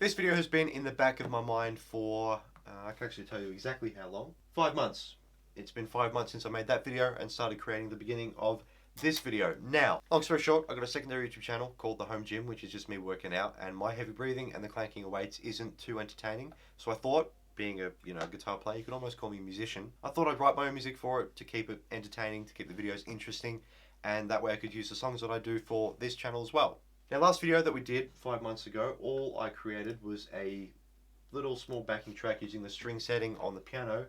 This video has been in the back of my mind for, I can actually tell you exactly how long. 5 months. It's been 5 months since I made that video and started creating the beginning of this video. Now, long story short, I've got a secondary YouTube channel called The Home Gym, which is just me working out, and my heavy breathing and the clanking of weights isn't too entertaining. So I thought, being a guitar player, you could almost call me a musician, I thought I'd write my own music for it to keep it entertaining, to keep the videos interesting, and that way I could use the songs that I do for this channel as well. Now, last video that we did 5 months ago, all I created was a little small backing track using the string setting on the piano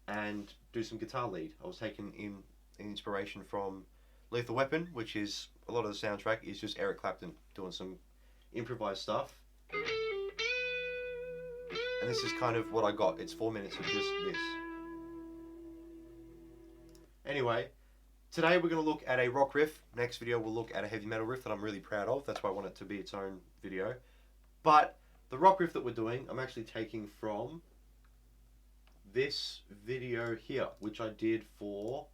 and do some guitar lead. I was taking in inspiration from Lethal Weapon, which is a lot of the soundtrack is just Eric Clapton doing some improvised stuff. And this is kind of what I got. It's 4 minutes of just this. Anyway, today we're going to look at a rock riff. Next video we'll look at a heavy metal riff that I'm really proud of. That's why I want it to be its own video. But the rock riff that we're doing, I'm actually taking from this video here, which I did for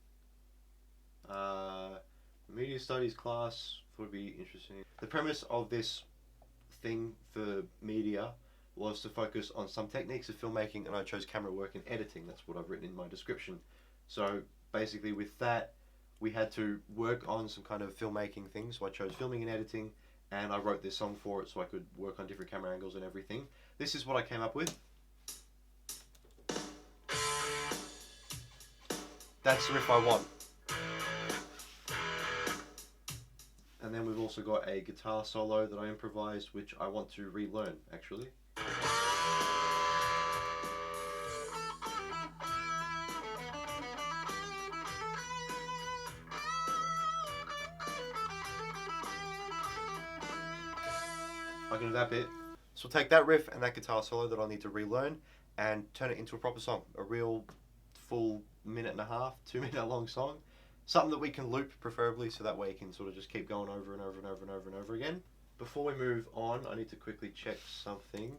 media studies class. Thought it'd be interesting. The premise of this thing for media was to focus on some techniques of filmmaking, and I chose camera work and editing. That's what I've written in my description. So basically with that, we had to work on some kind of filmmaking things. So I chose filming and editing, and I wrote this song for it so I could work on different camera angles and everything. This is what I came up with. That's the riff I want. And then we've also got a guitar solo that I improvised, which I want to relearn actually. I can do that bit. So we'll take that riff and that guitar solo that I need to relearn and turn it into a proper song. A real full 1.5 minute, 2 minute long song. Something that we can loop preferably, so that way you can sort of just keep going over and over and over and over and over again. Before we move on, I need to quickly check something.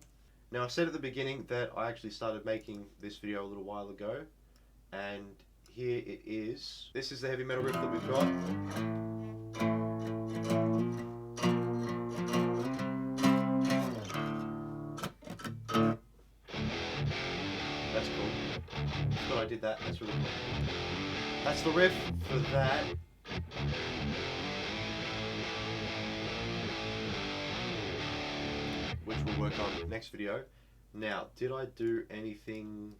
Now, I said at the beginning that I actually started making this video a little while ago, and here it is. This is the heavy metal riff that we've got. That's cool. But I did that. That's really cool. That's the riff for that. Which we'll work on next video. Now, did I do anything?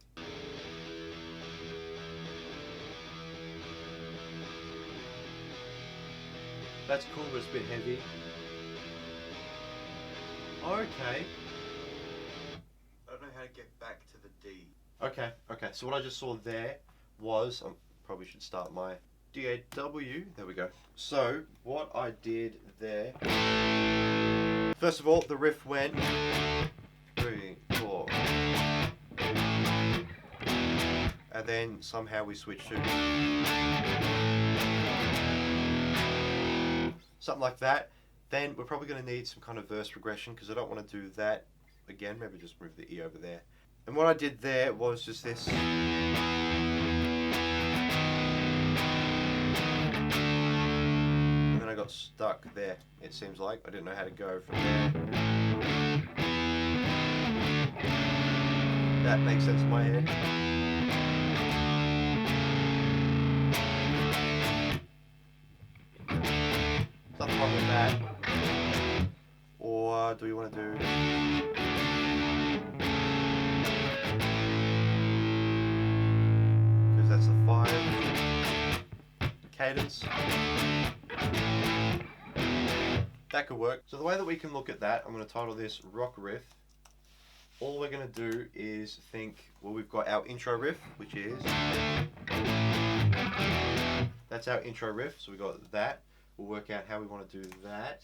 That's cool, but it's a bit heavy. Okay. I don't know how to get back to the D. Okay, so what I just saw there was, probably should start my DAW. There we go. So, what I did there, first of all, the riff went 3, 4, and then somehow we switched to something like that. Then we're probably going to need some kind of verse progression, because I don't want to do that again. Maybe just move the E over there. And what I did there was just this. And then I got stuck there, it seems like. I didn't know how to go from there. That makes sense in my head. Nothing wrong with that. Or do we want to do... That's the 5 cadence. That could work. So the way that we can look at that, I'm going to title this rock riff. All we're going to do is think, well, we've got our intro riff, which is, that's our intro riff, so we've got that. We'll work out how we want to do that.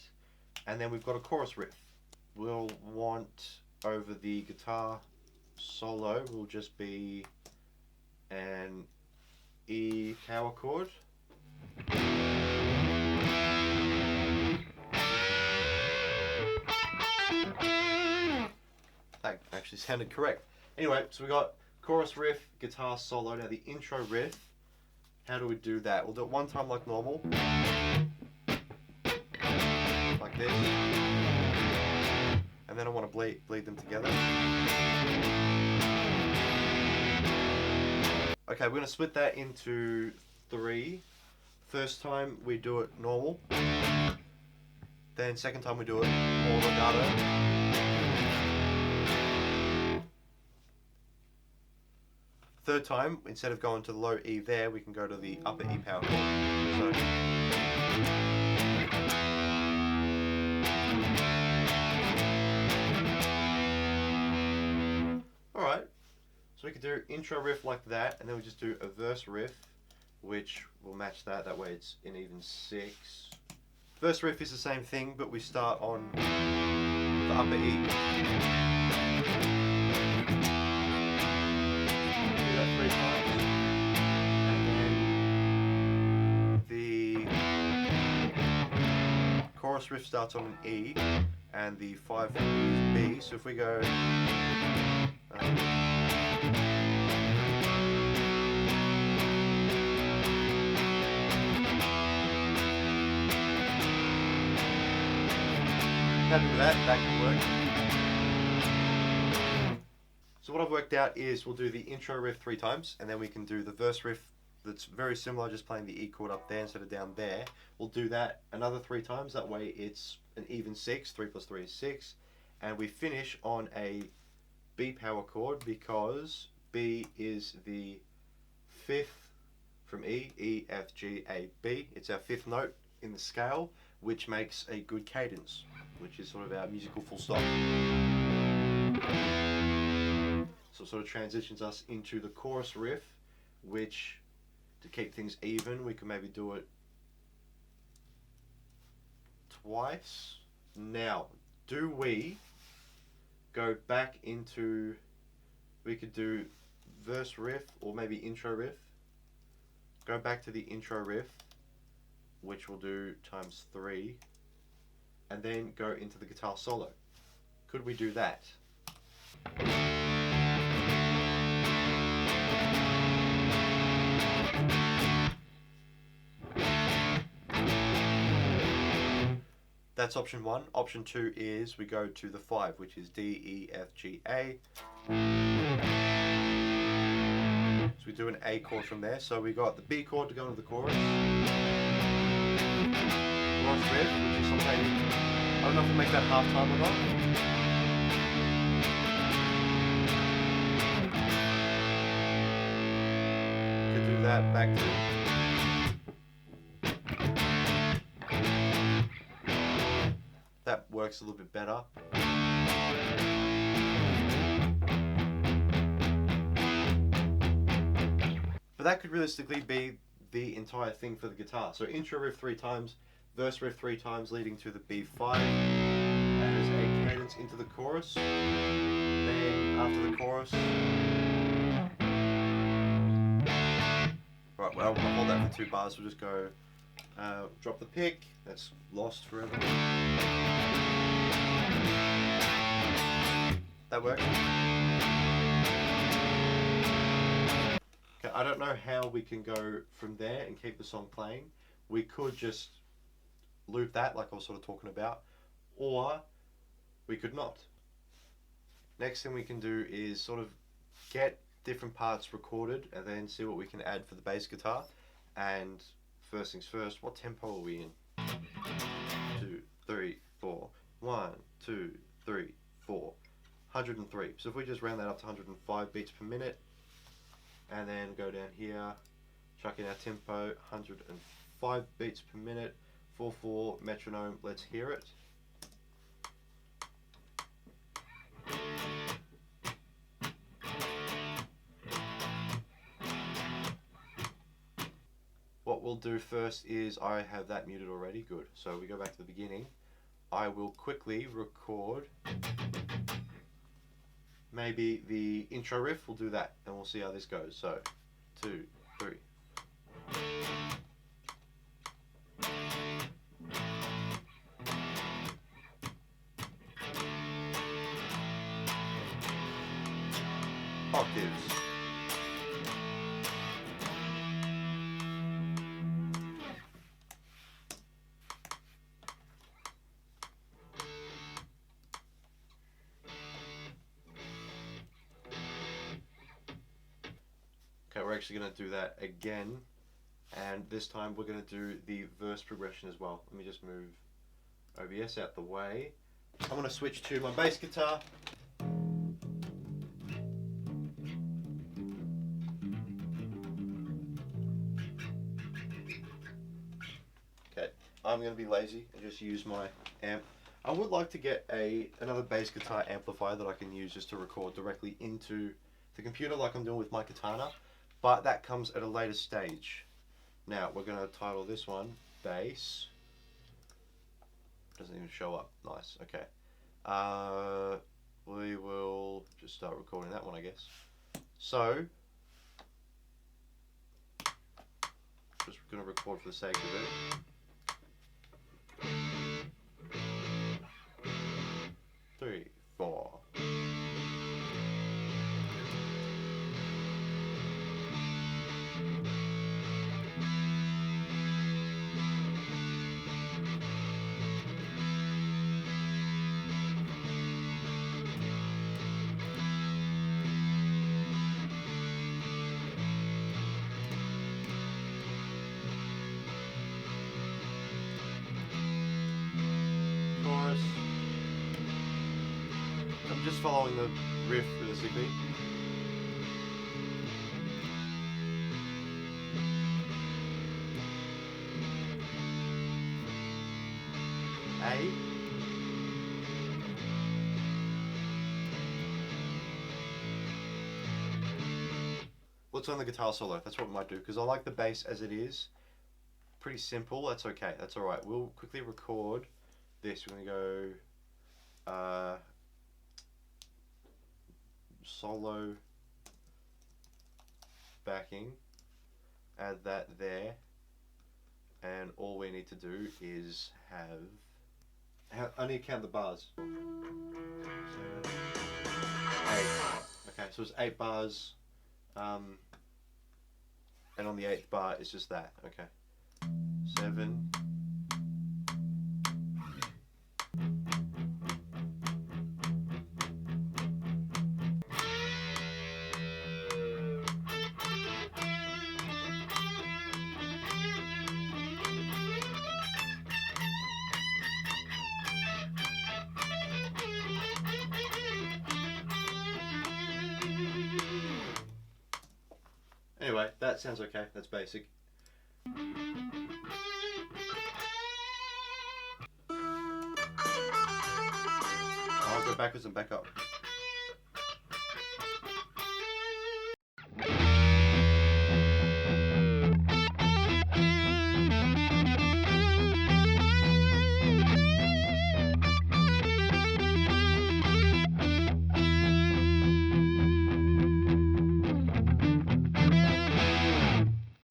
And then we've got a chorus riff. We'll want, over the guitar solo, will just be an E power chord. That actually sounded correct. Anyway, so we got chorus riff, guitar solo. Now the intro riff, how do we do that? We'll do it one time like normal. Like this. and then I want to bleed them together. Okay, we're going to split that into 3. First time we do it normal, then second time we do it more legato. Third time, instead of going to the low E there, we can go to the upper E power chord. So, alright, so we could do intro riff like that, and then we just do a verse riff, which will match that. That way it's in even 6. Verse riff is the same thing, but we start on the upper E. Do that 3 times. And then the chorus riff starts on an E, and the 5 is B. So if we go... happy with that, that can work. So what I've worked out is we'll do the intro riff 3 times, and then we can do the verse riff that's very similar, just playing the E chord up there instead of down there. We'll do that another 3 times, that way it's an even 6, 3 plus 3 is 6, and we finish on a B power chord because B is the 5th from E, E, F, G, A, B. It's our 5th note in the scale, which makes a good cadence, which is sort of our musical full stop. So it sort of transitions us into the chorus riff, which, to keep things even, we can maybe do it twice. Now, do we go back into, we could do verse riff or maybe intro riff, go back to the intro riff, which we'll do times 3, and then go into the guitar solo. Could we do that? That's option 1. Option 2 is we go to the 5, which is D, E, F, G, A. So we do an A chord from there. So we got the B chord to go into the chorus. Chorus riff, which is something, I don't know if we make that half time or not. Could do that back to... That works a little bit better. But that could realistically be the entire thing for the guitar. So intro riff 3 times, verse riff 3 times, leading to the B5 as a cadence into the chorus. Then after the chorus, right, well, we'll hold that for 2 bars. We'll just go drop the pick. That's lost forever. That works. Okay, I don't know how we can go from there and keep the song playing. We could just loop that like I was sort of talking about, or we could not. Next thing we can do is sort of get different parts recorded and then see what we can add for the bass guitar. And first things first, what tempo are we in? 2, 3, 4. 1, 2, 3, 4. 103. So if we just round that up to 105 beats per minute, and then go down here, chuck in our tempo, 105 beats per minute, 4/4 metronome, let's hear it. What we'll do first is, I have that muted already, good. So we go back to the beginning. I will quickly record maybe the intro riff, we'll do that, and we'll see how this goes. So, 2, 3. Octaves. actually going to do that again, and this time we're going to do the verse progression as well. Let me just move OBS out the way. I'm going to switch to my bass guitar. Okay, I'm going to be lazy and just use my amp. I would like to get another bass guitar amplifier that I can use just to record directly into the computer like I'm doing with my Katana, but that comes at a later stage. Now we're going to title this one Bass. Doesn't even show up. Nice. Okay. We will just start recording that one, I guess. So, just going to record for the sake of it. 3, 4. I'm just following the riff realistically. A. Let's learn the guitar solo. That's what we might do, because I like the bass as it is. Pretty simple. That's okay. That's alright. We'll quickly record this. We're going to go solo backing, add that there, and all we need to do is I need to count the bars. 7, 8. Okay, so it's 8 bars, and on the 8th bar it's just that. Okay, 7. Anyway, that sounds okay. That's basic. I'll go backwards and back up.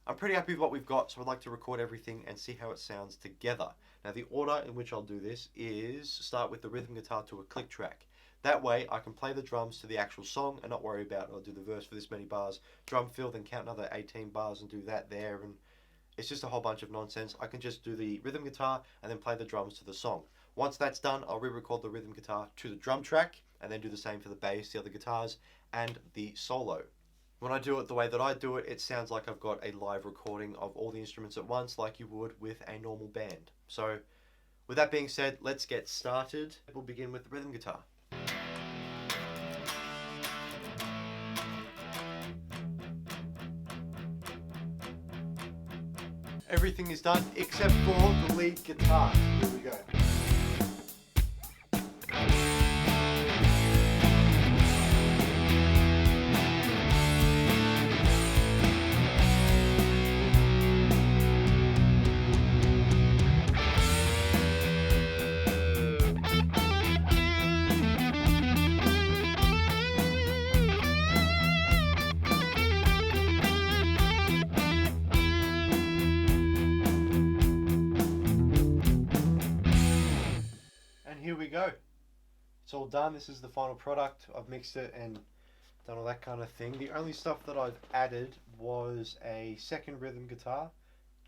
I'm pretty happy with what we've got, so I'd like to record everything and see how it sounds together. Now the order in which I'll do this is start with the rhythm guitar to a click track. That way I can play the drums to the actual song and not worry about, I'll do the verse for this many bars, drum fill, then count another 18 bars and do that there, and it's just a whole bunch of nonsense. I can just do the rhythm guitar and then play the drums to the song. Once that's done, I'll re-record the rhythm guitar to the drum track and then do the same for the bass, the other guitars, and the solo. When I do it the way that I do it, it sounds like I've got a live recording of all the instruments at once, like you would with a normal band. So, with that being said, let's get started. We'll begin with the rhythm guitar. Everything is done except for the lead guitar. Here we go. Here we go. It's all done. This is the final product. I've mixed it and done all that kind of thing. The only stuff that I've added was a second rhythm guitar,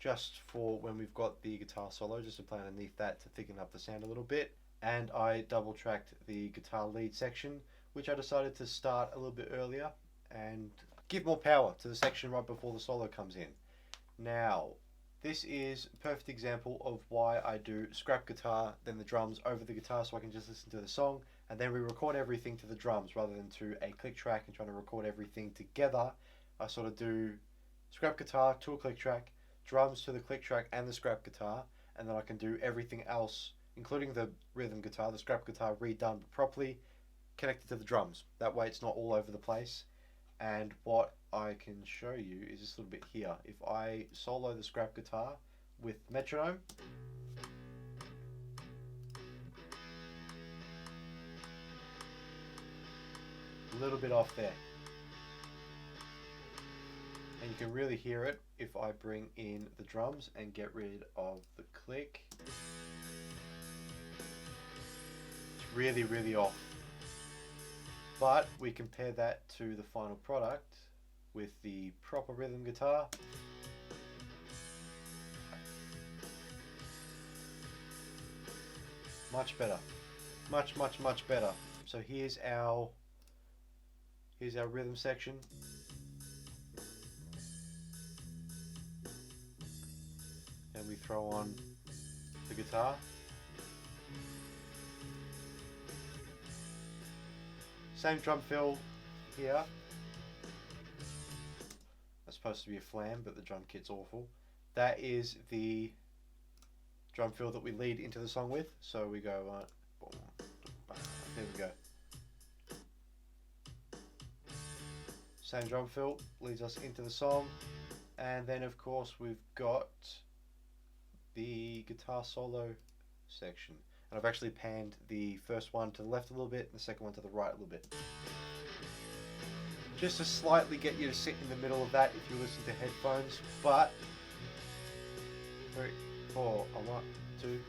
just for when we've got the guitar solo, just to play underneath that to thicken up the sound a little bit. And I double tracked the guitar lead section, which I decided to start a little bit earlier and give more power to the section right before the solo comes in. Now, this is a perfect example of why I do scrap guitar, then the drums over the guitar, so I can just listen to the song, and then we record everything to the drums rather than to a click track and trying to record everything together. I sort of do scrap guitar to a click track, drums to the click track and the scrap guitar, and then I can do everything else, including the rhythm guitar, the scrap guitar redone but properly, connected to the drums. That way it's not all over the place. And what I can show you is this little bit here. If I solo the scrap guitar with metronome, a little bit off there. And you can really hear it if I bring in the drums and get rid of the click. It's really, really off. But we compare that to the final product with the proper rhythm guitar. Much better. Much, much, much better. So here's our rhythm section. And we throw on the guitar. Same drum fill here. That's supposed to be a flam, but the drum kit's awful. That is the drum fill that we lead into the song with. So we go, there we go. Same drum fill leads us into the song. And then of course we've got the guitar solo section. And I've actually panned the first one to the left a little bit and the second one to the right a little bit. Just to slightly get you to sit in the middle of that if you listen to headphones, but 3, 4, 1, 2.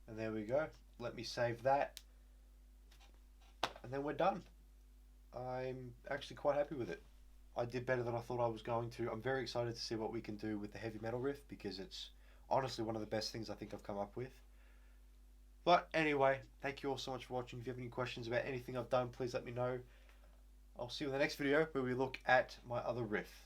And there we go. Let me save that. And then we're done. I'm actually quite happy with it. I did better than I thought I was going to. I'm very excited to see what we can do with the heavy metal riff because it's honestly one of the best things I think I've come up with. But anyway, thank you all so much for watching. If you have any questions about anything I've done, please let me know. I'll see you in the next video where we look at my other riff.